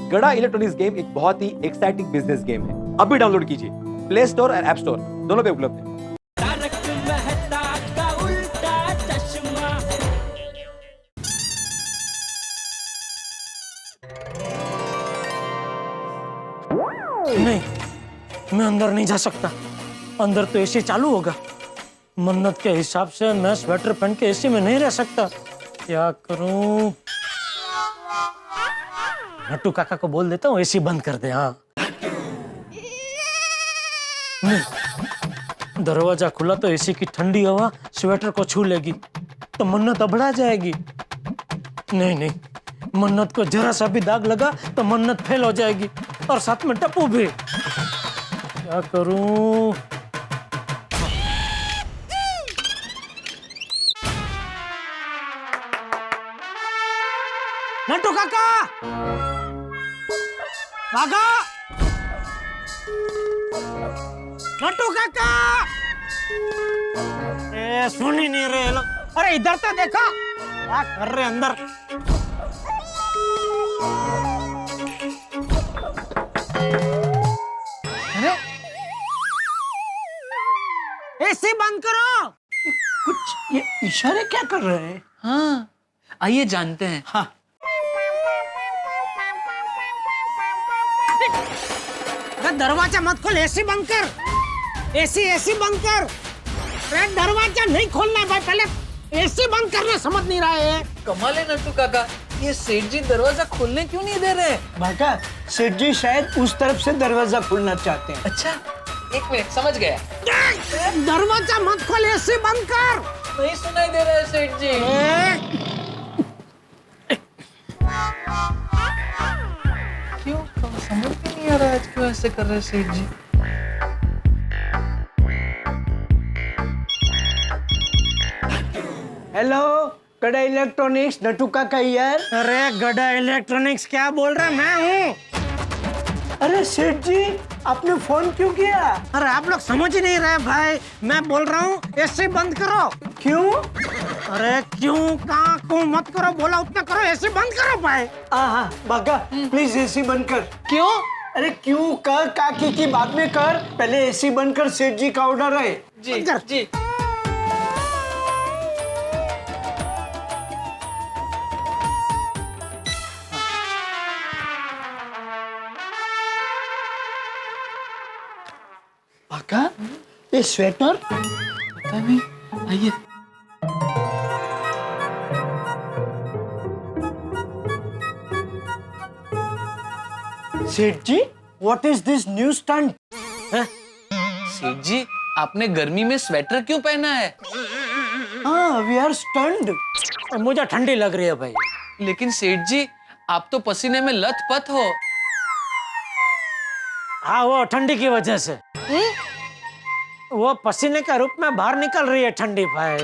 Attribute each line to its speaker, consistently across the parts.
Speaker 1: गड़ा electronics game एक बहुत ही एक्साइटिंग बिजनेस गेम है। अभी डाउनलोड कीजिए, प्ले स्टोर और ऐप स्टोर दोनों पे उपलब्ध है।
Speaker 2: नहीं, मैं अंदर नहीं जा सकता। अंदर तो एसी चालू होगा। मन्नत के हिसाब से मैं स्वेटर पहन के एसी में नहीं रह सकता। क्या करूं? नट्टू काका को बोल देता हूँ एसी बंद कर दे। हाँ, नहीं, दरवाजा खुला तो एसी की ठंडी हवा स्वेटर को छू लेगी तो मन्नत अबड़ा जाएगी। नहीं नहीं, मन्नत को जरा सा भी दाग लगा तो मन्नत फेल हो जाएगी और साथ में टप्पू भी। क्या करूं? नट्टू काका, काका, नट्टू काका, सुन ही नहीं रहे लोग। अरे इधर तो देखो, क्या कर रहे अंदर? एसी बंद करो।
Speaker 3: कुछ ये इशारे क्या कर रहे हैं?
Speaker 4: हाँ, आइए जानते हैं।
Speaker 3: हाँ,
Speaker 2: दरवाजा मत खोल, एसी बंद कर। एसी बंद कर। अरे दरवाजा नहीं खोलना है भाई, पहले एसी बंद करना समझ नहीं रहा है।
Speaker 4: कमाल है नट्टू काका, ये सेठ जी दरवाजा खोलने क्यों नहीं दे रहे?
Speaker 3: भागा, सेठ जी शायद उस तरफ से दरवाजा खोलना चाहते हैं।
Speaker 4: अच्छा, एक मिनट, समझ गया।
Speaker 2: दरवाजा मत खोल, एसी बंद कर।
Speaker 4: नहीं सुनाई दे रहा है सेठ जी। क्यों? समझ भी नहीं आ रहा है क्यों ऐसे कर रहे हैं सेठ जी।
Speaker 3: हेलो, कड़ा इलेक्ट्रॉनिक्स, नट्टू काका यार।
Speaker 2: अरे गड़ा इलेक्ट्रॉनिक्स क्या बोल रहा है? मैं हूँ।
Speaker 3: अरे सेठ जी, आपने फोन क्यों किया?
Speaker 2: अरे आप लोग समझ ही नहीं रहे भाई, मैं बोल रहा हूँ एसी बंद करो।
Speaker 3: क्यों?
Speaker 2: अरे क्यों कहाँ को मत करो, बोला उतना करो, एसी बंद करो भाई।
Speaker 3: हाँ, भागा, प्लीज एसी बंद कर।
Speaker 4: क्यों?
Speaker 3: अरे क्यों कर, काकी की बाद में कर, पहले एसी बंद कर, सेठ जी का ऑर्डर है।
Speaker 4: जी जी।
Speaker 3: भागा, ये स्वेटर?
Speaker 4: पता नहीं, आइए।
Speaker 3: Seth ji, what is this new stunt?
Speaker 4: Seth ji, आपने गर्मी में स्वेटर क्यों पहना है?
Speaker 3: हाँ, वी आर स्टंट।
Speaker 2: मुझे ठंडी लग रही है भाई।
Speaker 4: लेकिन सेठ जी, आप तो पसीने में लथपथ हो।
Speaker 2: हाँ, वो ठंडी की वजह से। वो पसीने के रूप में बाहर निकल रही है ठंडी भाई।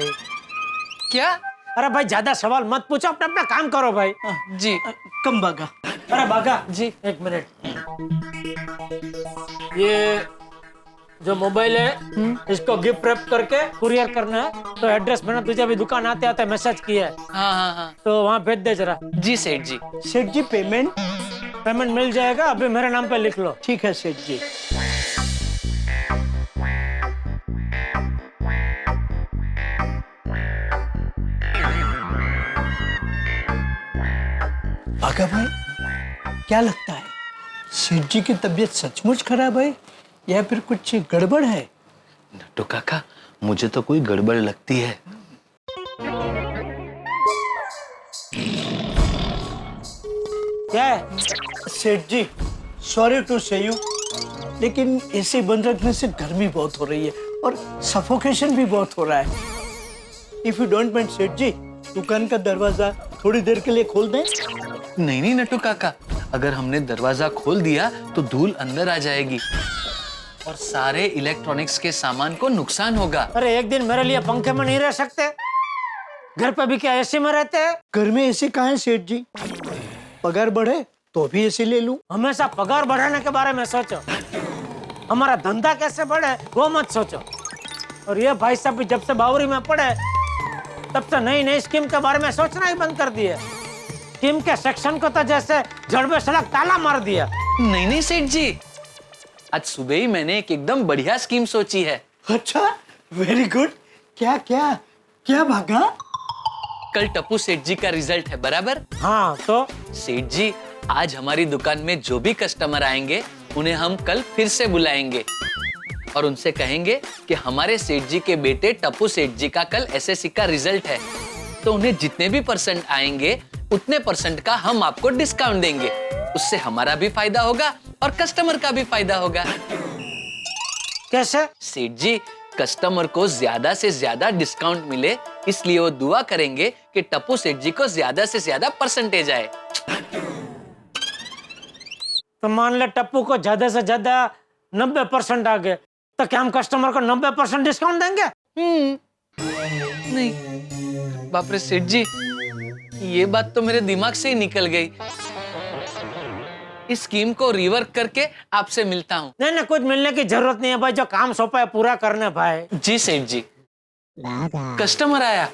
Speaker 4: क्या?
Speaker 2: अरे भाई ज्यादा सवाल मत पूछो, अपना अपना काम करो भाई।
Speaker 4: जी।
Speaker 3: कम भागा।
Speaker 2: अरे बागा
Speaker 4: जी।
Speaker 2: एक मिनट, ये जो मोबाइल है इसको गिफ्ट रैप करके कुरियर करना है। तो एड्रेस मैंने तुझे अभी दुकान आते आते मैसेज किया है,
Speaker 4: हाँ हाँ हाँ।
Speaker 2: तो वहाँ भेज दे जरा।
Speaker 4: जी सेठ जी।
Speaker 3: सेठ जी, पेमेंट?
Speaker 2: पेमेंट मिल जाएगा, अभी मेरे नाम पे लिख लो।
Speaker 3: ठीक है सेठ जी। भागा भाई, क्या लगता है, सेठ जी की तबीयत सचमुच खराब है या फिर कुछ गड़बड़ है?
Speaker 5: नट्टू काका, मुझे तो कोई गड़बड़ लगती है।
Speaker 2: क्या है?
Speaker 3: सेठ जी, सॉरी टू से यू, लेकिन एसी बंद रखने से गर्मी बहुत हो रही है और सफोकेशन भी बहुत हो रहा है। इफ यू डोंट माइंड सेठ जी, दुकान का दरवाजा थोड़ी देर के लिए खोल दें?
Speaker 5: नहीं नहीं नट्टू काका, अगर हमने दरवाजा खोल दिया तो धूल अंदर आ जाएगी और सारे इलेक्ट्रॉनिक्स के सामान को नुकसान होगा।
Speaker 2: अरे एक दिन मेरे लिए पंखे में नहीं रह सकते? घर पे भी क्या एसी में रहते हैं?
Speaker 3: घर में एसी कहाँ है सेठ जी? पगार बढ़े तो भी एसी ले लूं।
Speaker 2: हमेशा पगार बढ़ाने के बारे में सोचो, हमारा धंधा कैसे बढ़े वो मत सोचो। और ये भाई साहब जब से बावरी में पड़े तब से नई नई स्कीम के बारे में सोचना ही बंद कर दिए। स्कीम के सेक्शन को तो जैसे जड़ में सड़क ताला मार दिया।
Speaker 5: नहीं नहीं सेठ जी, आज सुबह ही मैंने एक एकदम बढ़िया स्कीम सोची है।
Speaker 3: अच्छा, वेरी गुड। क्या क्या क्या भागा?
Speaker 5: कल टप्पू सेठ जी का रिजल्ट है, बराबर?
Speaker 2: हाँ तो
Speaker 5: सेठ जी, आज हमारी दुकान में जो भी कस्टमर आएंगे उन्हें हम कल फिर से बुलाएंगे और उनसे कहेंगे कि हमारे सेठ जी के बेटे टप्पू सेठ जी का कल एसएससी का रिजल्ट है, तो उन्हें जितने भी परसेंट आएंगे उतने परसेंट का हम आपको डिस्काउंट देंगे। उससे हमारा भी फायदा होगा और कस्टमर का भी फायदा होगा।
Speaker 2: कैसे?
Speaker 5: सेठ जी, कस्टमर को ज्यादा से ज्यादा डिस्काउंट मिले, इसलिए वो दुआ करेंगे कि टप्पू सेठ जी को ज्यादा से ज्यादा परसेंटेज आए।
Speaker 2: तो मान ले टप्पू को ज्यादा से ज्यादा 90% आ गए, तो क्या हम कस्टमर को 90% डिस्काउंट देंगे?
Speaker 5: नहीं, बाप रे सेठ जी, ये बात तो मेरे दिमाग से ही निकल गई। इस स्कीम को रिवर्क करके आपसे मिलता हूँ।
Speaker 2: नहीं नहीं, कुछ मिलने की जरूरत नहीं है भाई, जो काम सौंपा है पूरा करने भाई।
Speaker 5: जी सेठ जी। कस्टमर आया।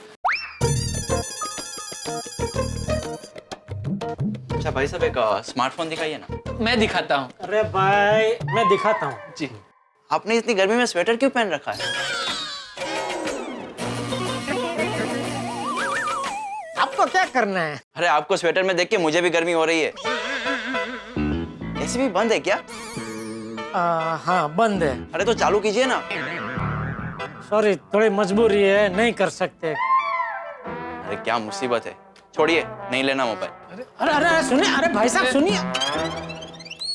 Speaker 6: अच्छा भाई साहब, एक स्मार्टफोन दिखाइए ना।
Speaker 5: मैं दिखाता हूँ।
Speaker 2: अरे भाई मैं दिखाता हूँ।
Speaker 5: जी।
Speaker 6: आपने इतनी गर्मी में स्वेटर क्यों पहन रखा है?
Speaker 2: आपको क्या करना है?
Speaker 6: अरे आपको स्वेटर में देख के मुझे भी गर्मी हो रही है। एसी भी बंद है क्या?
Speaker 2: हाँ बंद है।
Speaker 6: अरे तो चालू कीजिए ना।
Speaker 2: सॉरी, थोड़ी मजबूरी है, नहीं कर सकते।
Speaker 6: अरे क्या मुसीबत है, छोड़िए, नहीं लेना मोबाइल।
Speaker 2: अरे अरे अरे सुनिए, अरे भाई साहब सुनिए।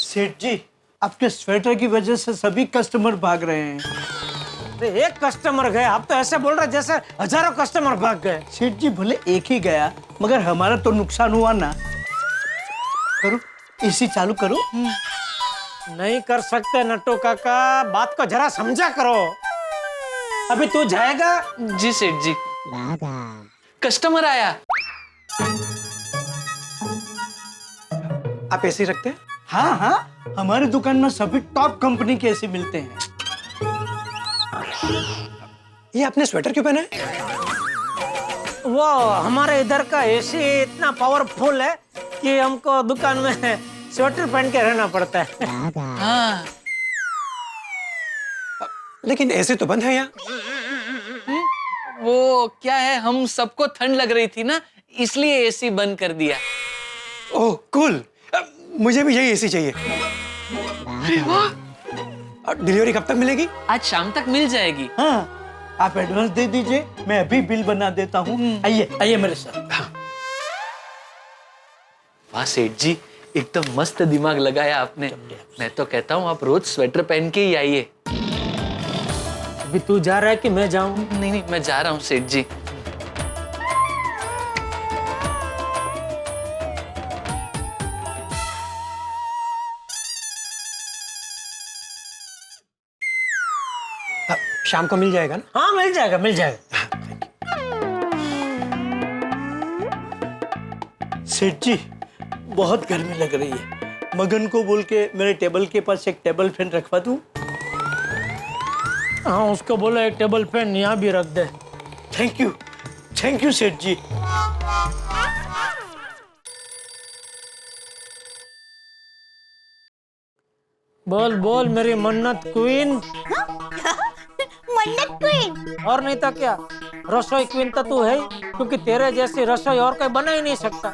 Speaker 3: सेठ जी, आपके स्वेटर की वजह से सभी कस्टमर भाग रहे हैं।
Speaker 2: अरे एक कस्टमर गए, आप तो ऐसे बोल रहे जैसे हजारों कस्टमर भाग गए।
Speaker 3: सेठ जी, भले एक ही गया, मगर हमारा तो नुकसान हुआ ना। करो, एसी चालू करो।
Speaker 2: नहीं कर सकते नट्टू काका, बात को जरा समझा करो। अभी तू जाएगा?
Speaker 5: जी सेठ जी। कस्टमर आया।
Speaker 7: आप एसी रखते हैं?
Speaker 3: हाँ हाँ, हमारी दुकान में सभी टॉप कंपनी के एसी मिलते हैं।
Speaker 7: ये आपने स्वेटर क्यों पहना है?
Speaker 2: वो हमारे इधर का एसी इतना पावरफुल है कि हमको दुकान में स्वेटर पहन के रहना पड़ता है।
Speaker 5: हाँ।
Speaker 7: लेकिन एसी तो बंद है यहाँ।
Speaker 5: वो क्या है, हम सबको ठंड लग रही थी ना, इसलिए एसी बंद कर दिया।
Speaker 7: ओह कूल, मुझे भी यही एसी चाहिए।
Speaker 5: अरे वाह,
Speaker 7: डिलीवरी कब तक मिलेगी?
Speaker 5: आज शाम तक मिल जाएगी।
Speaker 3: हाँ, आप एडवांस दे दीजिए, मैं अभी बिल बना देता हूँ। आइए आइए मेरे साथ।
Speaker 5: वाह सेठ जी, एकदम मस्त दिमाग लगाया आपने। मैं तो कहता हूँ आप रोज स्वेटर पहन के ही आइए।
Speaker 2: अभी तू जा रहा है कि मैं जाऊं?
Speaker 5: नहीं नहीं, मैं जा रहा हूँ सेठ जी।
Speaker 7: शाम को मिल जाएगा ना?
Speaker 2: हाँ मिल जाएगा, मिल जाएगा।
Speaker 3: सेठ जी, बहुत गर्मी लग रही है। मगन को बोल के मेरे टेबल के पास एक टेबल फैन रखवा दूं?
Speaker 2: हाँ उसको बोलो एक टेबल फैन यहाँ भी रख दे।
Speaker 3: थैंक यू सेठ जी।
Speaker 2: बोल बोल मेरी मन्नत क्वीन।
Speaker 8: मन्नत क्वीन?
Speaker 2: और नहीं तो क्या, रसोई क्वीन तो तू है, क्योंकि तेरे जैसी रसोई और कोई बना ही नहीं सकता।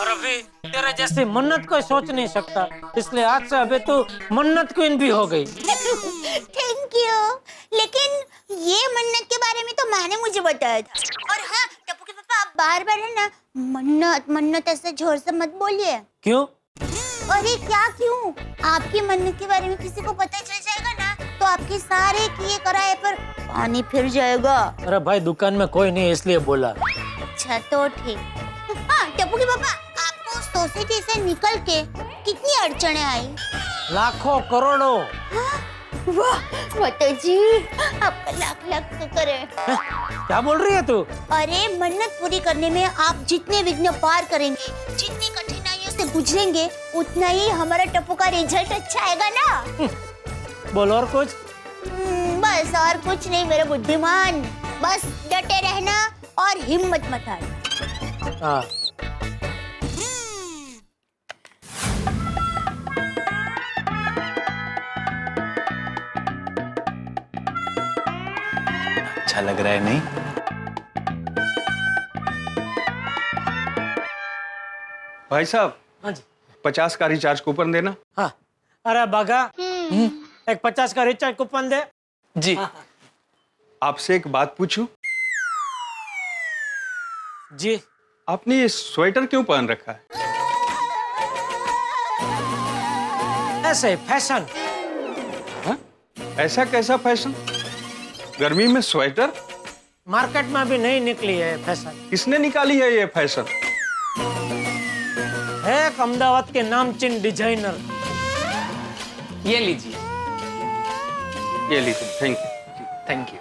Speaker 2: और अभी तेरे जैसी मन्नत कोई सोच नहीं सकता, इसलिए आज से अभी तू मन्नत क्वीन भी हो गई।
Speaker 8: Thank you. लेकिन ये मन्नत के बारे में तो माँ ने मुझे बताया था। और हाँ टप्पू के पापा, आप बार-बार है ना मन्नत मन्नत ऐसे जोर से मत बोलिए।
Speaker 2: क्यों?
Speaker 8: अरे क्या क्यों? आपकी मन्नत के बारे में किसी को पता चल जाएगा ना, तो आपके सारे किए कराए पर पानी फिर जाएगा।
Speaker 2: अरे भाई दुकान में कोई नहीं इसलिए बोला।
Speaker 8: अच्छा तो ठीक। हाँ टप्पू के पापा, आपको सोसाइटी से निकल के कितनी अड़चने आई?
Speaker 2: लाखों करोड़ों।
Speaker 8: वाह माता जी, आपका लाख लाख शुक्र है।
Speaker 2: क्या बोल रही है तू?
Speaker 8: अरे मन्नत पूरी करने में आप जितने विघ्न पार करेंगे, जितनी कठिनाइयों से गुजरेंगे, उतना ही हमारा टप्पू का रिजल्ट अच्छा आएगा ना।
Speaker 2: बोल और कुछ?
Speaker 8: बस और कुछ नहीं मेरे बुद्धिमान, बस डटे रहना और हिम्मत मत हारना।
Speaker 2: हाँ
Speaker 6: अच्छा लग रहा है नहीं?
Speaker 7: भाई साहब,
Speaker 2: हाँ जी
Speaker 7: 50 का रिचार्ज कूपन देना।
Speaker 2: हाँ। अरे बागा, एक 50 का रिचार्ज कूपन दे।
Speaker 4: जी।
Speaker 7: आपसे एक बात पूछूं?
Speaker 2: जी।
Speaker 7: आपने ये स्वेटर क्यों पहन रखा है?
Speaker 2: ऐसे फैशन।
Speaker 7: हाँ? ऐसा कैसा फैशन? गर्मी में स्वेटर?
Speaker 2: मार्केट में अभी नहीं निकली है फैशन।
Speaker 7: किसने निकाली है ये फैशन?
Speaker 2: है एक अहमदाबाद के नामचीन डिजाइनर।
Speaker 4: ये लीजिए।
Speaker 7: ये लीजिए, thank you.
Speaker 4: Thank you.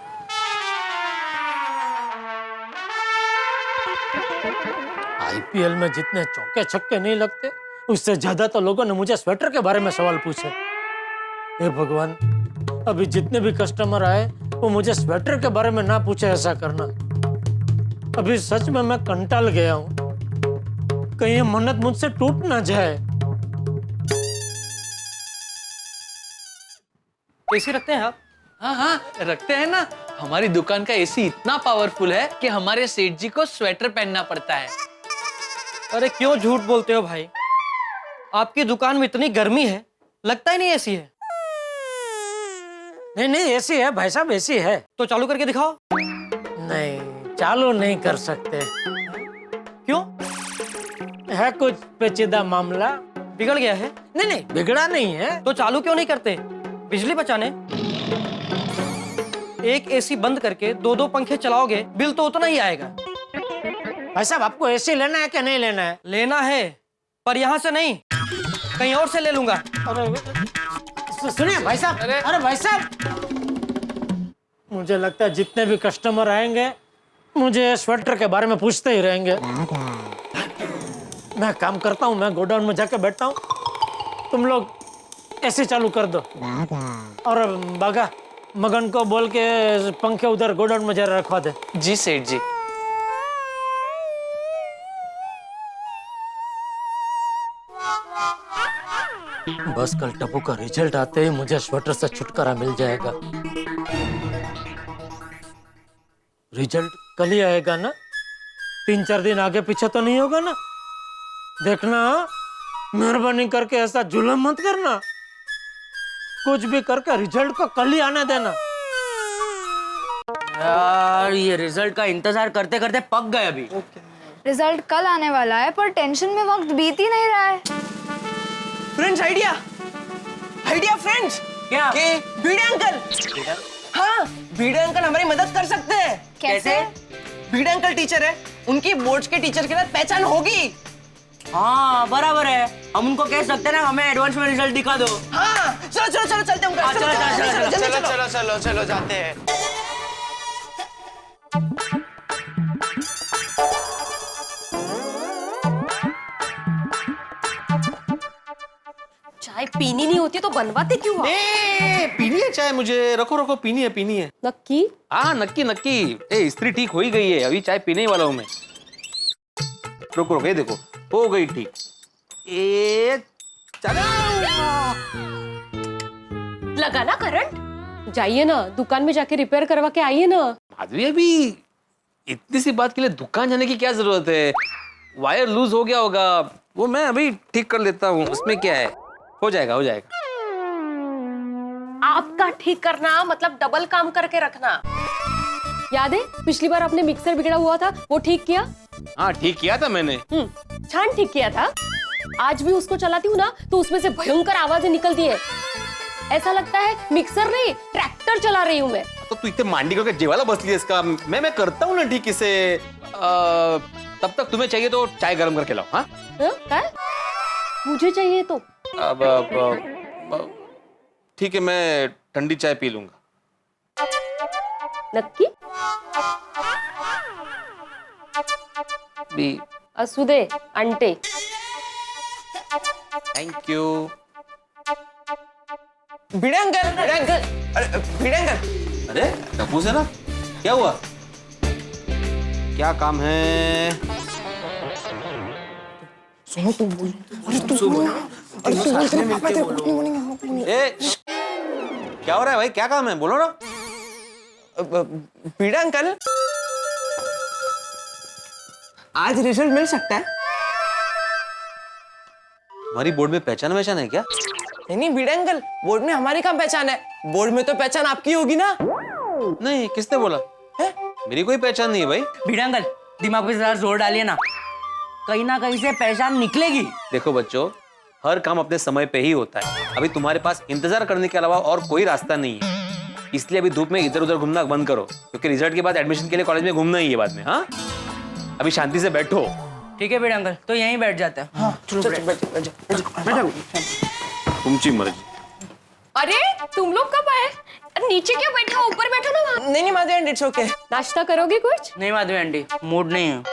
Speaker 2: IPL में जितने चौके छक्के नहीं लगते, उससे ज्यादा तो लोगों ने मुझे स्वेटर के बारे में सवाल पूछे। हे भगवान, अभी जितने भी कस्टमर आए वो मुझे स्वेटर के बारे में ना पूछे ऐसा करना। अभी सच में मैं कंटाल गया हूँ। कहीं ये मन्नत मुझसे टूट ना जाए।
Speaker 4: एसी रखते हैं आप? हाँ हाँ रखते हैं ना। हमारी दुकान का एसी इतना पावरफुल है कि हमारे सेठ जी को स्वेटर पहनना पड़ता है।
Speaker 9: अरे क्यों झूठ बोलते हो भाई? आपकी दुकान में इतनी गर्मी है, लगता ही नहीं एसी है।
Speaker 2: नहीं नहीं एसी है भाई साहब, एसी है।
Speaker 9: तो चालू करके दिखाओ।
Speaker 2: नहीं, चालू नहीं कर सकते।
Speaker 9: क्यों?
Speaker 2: है कुछ पेचीदा मामला।
Speaker 9: बिगड़ गया है?
Speaker 2: नहीं नहीं बिगड़ा नहीं है।
Speaker 9: तो चालू क्यों नहीं करते? बिजली बचाने। एक एसी बंद करके दो दो पंखे चलाओगे, बिल तो उतना ही आएगा।
Speaker 2: भाई साहब, आपको एसी लेना है क्या नहीं लेना है?
Speaker 9: लेना है, पर यहाँ से नहीं, कहीं और से ले लूंगा।
Speaker 2: अरे सुनिए भाई साहब। अरे भाई साहब, मुझे लगता है जितने भी कस्टमर आएंगे मुझे स्वेटर के बारे में पूछते ही रहेंगे। मैं काम करता हूँ, मैं गोडाउन में जाके बैठता हूँ, तुम लोग एसी चालू कर दो। और बागा, मगन को बोल के पंखे उधर गोडाउन में जरा रखवा दे।
Speaker 4: जी सेठ जी।
Speaker 2: बस कल टप्पू का रिजल्ट आते ही मुझे स्वेटर से छुटकारा मिल जाएगा। रिजल्ट कल ही आएगा ना? 3-4 दिन आगे पीछे तो नहीं होगा ना? देखना, मेहरबानी करके ऐसा जुल्म मत करना। कुछ भी करके रिजल्ट को कल ही आने देना।
Speaker 10: यार ये रिजल्ट का इंतजार करते करते पक गए अभी।
Speaker 11: रिजल्ट कल आने वाला है, पर टेंशन में वक्त बीत ही नहीं रहा है।
Speaker 10: Friends, idea idea friends. क्या? भिड़े अंकल। हाँ, भिड़े अंकल हमारी मदद कर सकते हैं।
Speaker 11: कैसे?
Speaker 10: भिड़े अंकल टीचर है, उनकी बोर्ड्स के टीचर के साथ पहचान होगी। हाँ बराबर है, हम उनको कह सकते हैं ना हमें एडवांस में रिजल्ट दिखा दो। हाँ चलो चलो चलो चलते हैं।
Speaker 6: चलो चलो चलो जाते हैं।
Speaker 12: चाय पीनी नहीं होती तो बनवाते क्यों आप?
Speaker 1: पीनी है चाय मुझे। रखो रखो, पीनी है।
Speaker 12: नक्की?
Speaker 1: हाँ नक्की नक्की। ए स्त्री ठीक हो ही गई है, अभी चाय पीने ही वाला हूँ मैं। रुको रुको, ये देखो हो गई ठीक।
Speaker 12: लगा ना करंट? जाइए ना दुकान में जाके रिपेयर करवा के आइए ना।
Speaker 1: माधवी, अभी इतनी सी बात के लिए दुकान जाने की क्या जरूरत है? वायर लूज हो गया होगा, वो मैं अभी ठीक कर लेता हूँ, उसमें क्या है, हो जाएगा हो जाएगा।
Speaker 12: आपका ठीक करना मतलब डबल काम करके रखना। याद है पिछली बार आपने मिक्सर बिगड़ा हुआ था, वो ठीक किया?
Speaker 1: हाँ ठीक किया था मैंने।
Speaker 12: छान ठीक किया था। आज भी उसको चलाती हूँ ना तो उसमें से भयंकर आवाजें निकलती है। ऐसा लगता है मिक्सर नहीं ट्रैक्टर चला रही हूँ मैं।
Speaker 1: तो तू इतने मांडी करके जेवाला बस लिया इसका। मैं करता हूँ ना ठीक इसे। तब तक तुम्हें चाहिए तो चाय गर्म करके लाओ। हाँ
Speaker 12: क्या? मुझे चाहिए तो
Speaker 1: अब ठीक है, मैं ठंडी चाय पी लूंगा।
Speaker 12: नक्की?
Speaker 1: भी
Speaker 12: असू दे अंटे।
Speaker 1: Thank you.
Speaker 10: Bhide uncle, Bhide uncle, अरे भिड़े अंकल।
Speaker 1: अरे टप्पू से ना, क्या हुआ? क्या काम है?
Speaker 10: सुनो तुम बोल। अरे तुम बोल। अरे तुम बोल, तेरे पापा तेरे को नहीं बोलेंगे।
Speaker 1: क्या हो रहा है भाई? क्या काम है? बोलो ना।
Speaker 10: पीड़ा अंकल, आज रिजल्ट मिल सकता है?
Speaker 1: हमारी बोर्ड में पहचान वहचान है क्या?
Speaker 10: नहीं बीड़ा अंकल, बोर्ड में हमारी कहाँ पहचान है? बोर्ड में तो पहचान आपकी होगी ना?
Speaker 1: नहीं, किसने बोला
Speaker 10: है?
Speaker 1: मेरी कोई पहचान नहीं है भाई।
Speaker 10: बीड़ा अंकल, दिमाग पे जरा जोर डालिए ना कहीं से पहचान निकलेगी।
Speaker 1: देखो बच्चों, हर काम अपने समय पे ही होता है। अभी तुम्हारे पास इंतजार करने के अलावा और कोई रास्ता नहीं है, इसलिए अभी धूप में इधर उधर घूमना बंद करो, क्योंकि रिजल्ट के बाद एडमिशन के लिए कॉलेज में घूमना ही है बाद में। हाँ, अभी शांति से बैठो।
Speaker 10: ठीक है बीड़ा अंकल, तो यहीं बैठ जाते हैं। हाँ, चलो बैठो।
Speaker 1: तुमची मर्जी।
Speaker 12: अरे तुम लोग कब आए? नीचे क्यों बैठे हो? ऊपर बैठो ना वहाँ।
Speaker 10: नहीं माधवी आंटी, इट्स ओके।
Speaker 12: नाश्ता करोगे कुछ?
Speaker 10: नहीं माधवी आंटी, मूड नहीं है।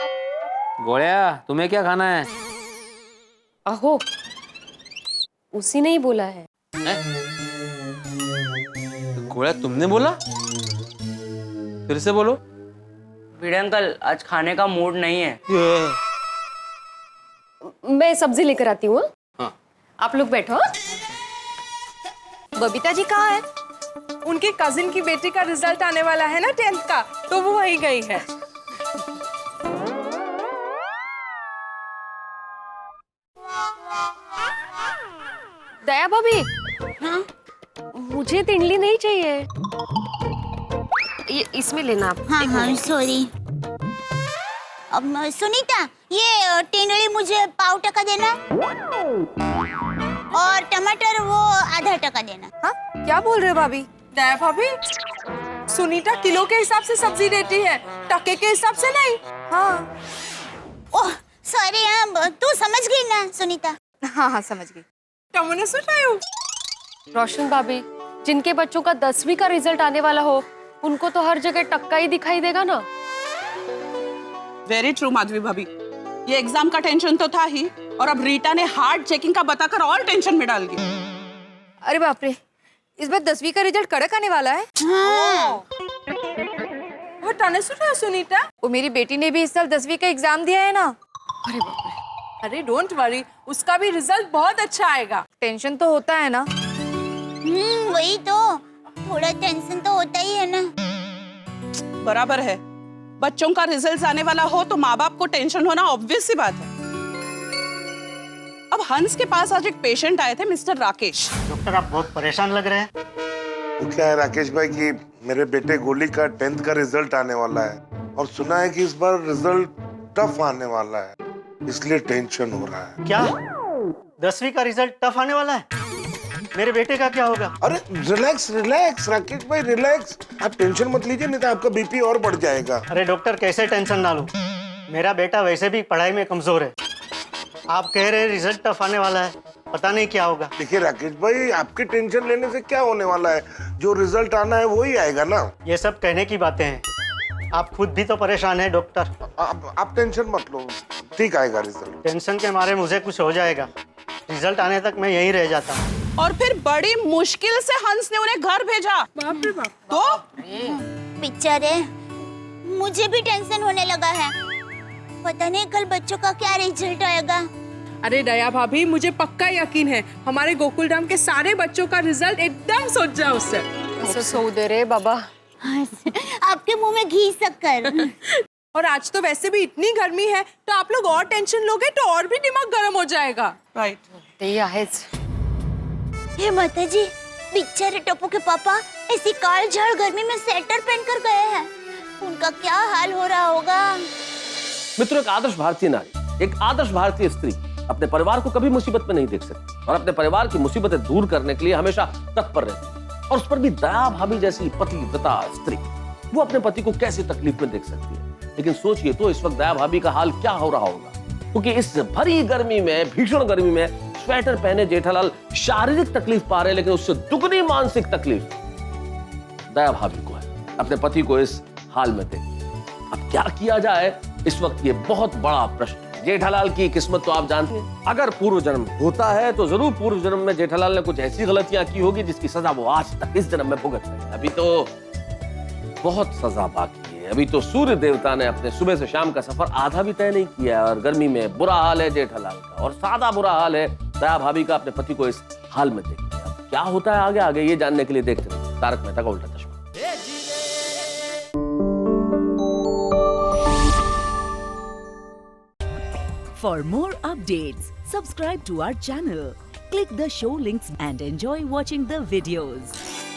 Speaker 1: गोया, तुम्हें क्या खाना है?
Speaker 12: अहो, उसी ने ही बोला है।
Speaker 1: गोया, तुमने बोला? फिर से बोलो।
Speaker 10: बीड़ा अंकल, आज खाने का मूड नहीं है।
Speaker 12: मैं सब्जी लेकर आती हूँ।
Speaker 1: हाँ।
Speaker 12: आप लोग बैठो।
Speaker 13: बबीता जी कहाँ है? उनके कजिन की बेटी का रिजल्ट आने वाला है ना 10th का, तो वो वहीं गई है।
Speaker 12: दया भाभी,
Speaker 8: हाँ?
Speaker 12: मुझे तिंडली नहीं चाहिए, ये इसमें लेना आप।
Speaker 8: हाँ हाँ सॉरी। अब सुनीता, ये टेंडली मुझे पाव टका देना और टमाटर वो आधा टका देना।
Speaker 13: हाँ, क्या बोल रहे हो भाभी? दया भाभी, सुनीता किलो के हिसाब से सब्जी देती है, टके के हिसाब से नहीं। हाँ।
Speaker 8: ओह सॉरी, हाँ तू समझ गई ना सुनीता?
Speaker 13: हाँ हाँ समझ गई। तुमने सुनायो?
Speaker 12: रोशन भाभी, जिनके बच्चों का 10वीं का रिजल्ट आने वाला हो, उनको तो हर जगह टक्का ही दिखाई देगा ना।
Speaker 13: वेरी ट्रू माधवी भाभी, ये एग्जाम का टेंशन तो था ही, और अब रीटा ने हार्ड चेकिंग का बताकर और टेंशन में डाल दिया।
Speaker 11: अरे बाप रे, इस बार 10वीं का रिजल्ट कड़क आने वाला है।
Speaker 8: हाँ।
Speaker 13: वो तने सुना सुनीता?
Speaker 11: वो मेरी बेटी ने भी इस साल 10वीं का एग्जाम दिया है ना।
Speaker 13: अरे बाप रे। अरे डोंट वरी, उसका भी रिजल्ट बहुत अच्छा आएगा।
Speaker 11: टेंशन तो होता है ना।
Speaker 8: वही तो, थोड़ा टेंशन तो होता ही है ना।
Speaker 13: बराबर है, बच्चों का रिजल्ट आने वाला हो तो माँ बाप को टेंशन होना ऑब्वियस सी बात है। अब हंस के पास आज एक पेशेंट आए थे, मिस्टर राकेश।
Speaker 3: डॉक्टर, आप बहुत परेशान लग रहे हैं।
Speaker 14: वो क्या है राकेश भाई कि मेरे बेटे गोली का 10th का रिजल्ट आने वाला है, और सुना है कि इस बार रिजल्ट टफ आने वाला है, इसलिए टेंशन हो रहा है।
Speaker 3: क्या 10वीं का रिजल्ट टफ आने वाला है? मेरे बेटे का क्या होगा?
Speaker 14: अरे रिलैक्स रिलैक्स राकेश भाई, रिलैक्स। आप टेंशन मत लीजिए, नहीं तो आपका बीपी और बढ़ जाएगा।
Speaker 3: अरे डॉक्टर, कैसे टेंशन ना लूं? मेरा बेटा वैसे भी पढ़ाई में कमजोर है, आप कह रहे हैं रिजल्ट टफ आने वाला है, पता नहीं क्या होगा।
Speaker 14: देखिए राकेश भाई, आपकी टेंशन लेने से क्या होने वाला है, जो रिजल्ट आना है वो ही आएगा ना।
Speaker 3: ये सब कहने की बातें हैं, आप खुद भी तो परेशान हैं डॉक्टर।
Speaker 14: आप टेंशन मत लो, ठीक आएगा रिजल्ट।
Speaker 3: टेंशन के मारे मुझे कुछ हो जाएगा, रिजल्ट आने तक मैं यहीं रह जाता हूँ।
Speaker 13: और फिर बड़ी मुश्किल से हंस ने उन्हें घर भेजा। बाप रे बाप। तो
Speaker 8: बेचारे, मुझे भी टेंशन होने लगा है, पता नहीं कल बच्चों का क्या रिजल्ट आएगा।
Speaker 13: अरे दया भाभी, मुझे पक्का यकीन है हमारे गोकुल धाम के सारे बच्चों का रिजल्ट एकदम सोच जाए उससे।
Speaker 12: सो दे रे बाबा।
Speaker 8: आपके मुंह में घी शक्कर।
Speaker 13: और आज तो वैसे भी इतनी गर्मी है, तो आप लोग और टेंशन लोगे तो और भी दिमाग गर्म हो जाएगा। राइट।
Speaker 12: ते आहेच।
Speaker 8: हे माता जी, बेचारे टप्पू के पापा ऐसी काल झाड़ गर्मी में स्वेटर पहनकर गए हैं, उनका क्या हाल हो रहा होगा।
Speaker 15: मित्रों, एक आदर्श भारतीय नारी, एक आदर्श भारतीय स्त्री अपने परिवार को कभी मुसीबत में नहीं देख सकती, और अपने परिवार की मुसीबतें दूर करने के लिए हमेशा तत्पर रहती है। और उस पर भी दया भाभी जैसी पतिव्रता स्त्री, वो अपने पति को कैसे तकलीफ में देख सकती है। लेकिन सोचिए तो इस वक्त दया भाभी का हाल क्या हो रहा होगा, क्योंकि इस भरी गर्मी में, भीषण गर्मी में स्वेटर पहने जेठालाल शारीरिक तकलीफ पा रहे हैं, लेकिन उससे दुगनी मानसिक तकलीफ दया भाभी को है, अपने पति को इस हाल में देख। अब क्या किया जाए, इस वक्त ये बहुत बड़ा प्रश्न है। जेठालाल की किस्मत तो आप जानते हैं, अगर पूर्व जन्म होता है तो जरूर पूर्व जन्म में जेठालाल ने कुछ ऐसी गलतियां की होगी जिसकी सजा वो आज तक इस जन्म में भुगत रहे हैं। अभी तो बहुत सजा बाकी है, अभी तो सूर्य देवता ने अपने सुबह से शाम का सफर आधा भी तय नहीं किया है, और गर्मी में बुरा हाल है जेठालाल का, और सादा बुरा हाल है दया भाभी का अपने पति को इस हाल में देखते हैं। क्या होता है आगे आगे ये जानने के लिए देखते रहिए तारक मेहता का उल्टा चश्मा।
Speaker 16: For more updates, subscribe to our channel, click the show links and enjoy watching the videos.